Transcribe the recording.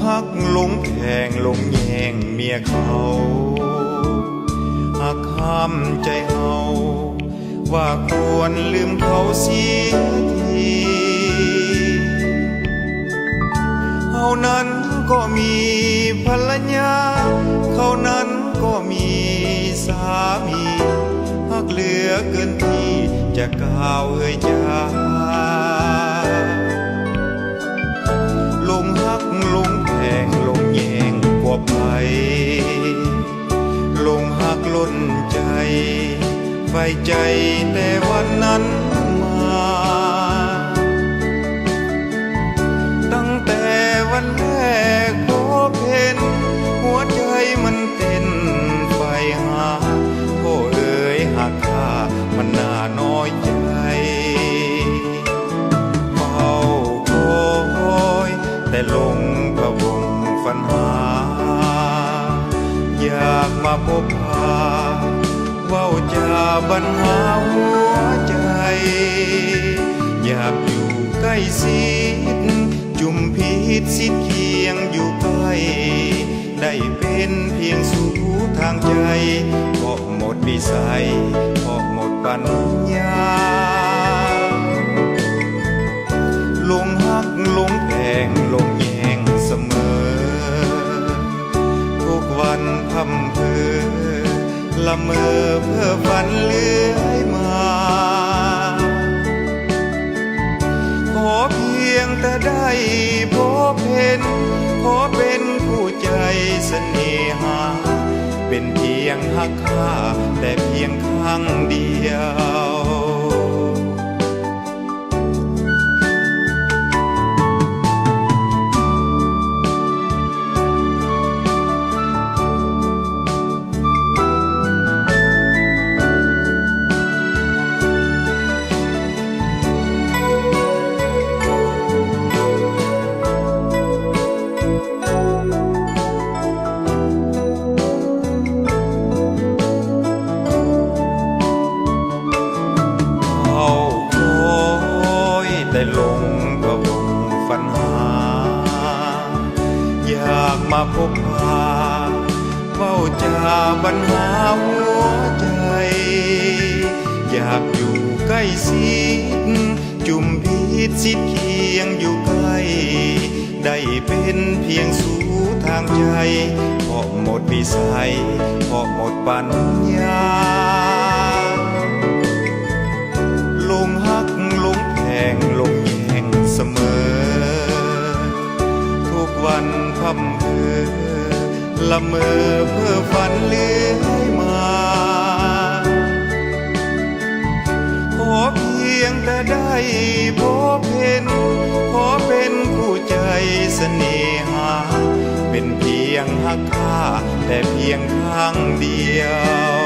ฮักหลงแพงหลงแยงเมียเขาหักห้ามใจเฮาว่าควรลืมเขาเสียทีเฮานั้นก็มีภรรยาเขานั้นก็มีสามีหักเหลือเกินที่จะกล่าวเอ่ยจาลงฮักลงแพงลงแยงกว่าไปลงฮักล้นใจไฟใจแต่วันนั้นมาตั้งแต่วันแรกพบเห็นหัวใจมันเต้นไฟหาโอ้เอ๋ยหากข้ามันน่าน้อยใจเฝ้าคอยแต่ลงพะวงฝันหาอยากมาพบพาเว้าจาบรรหาหัวใจอยากอยู่ใกล้ชิดจุมพิษสิทธิ์เคียงอยู่ใกล้ได้เป็นเพียงสู่ทางใจเพราะหมดวิสัยเพราะหมดปัญญาลงฮักลงแพงลงแยงเสมอทุกวันพำเพอละเมอเพ้อฝันเลื่อยมาขอเพียงแต่ได้พบเห็นขอเป็นผู้ใจเสน่หาเป็นเพียงฮักข้าแต่เพียงครั้งเดียวได้ลงพะวงฝันหาอยากมาพบพาเฝ้าจาบรรหาหัวใจอยากอยู่ใกล้ชิดจุมพิษสิทธิ์เคียงอยู่ใกล้ได้เป็นเพียงสู่ทางใจเพราะหมดวิสัยเพราะหมดปัญญาลงฮักลงแพงลงแยงเสมอทุกวันพำเพอละเมอเพ้อฝันเลื่อยมาขอเพียงแต่ได้พบเห็นขอเป็นคู่ใจเสน่หาเป็นเพียงฮักข้าแต่เพียงครั้งเดียว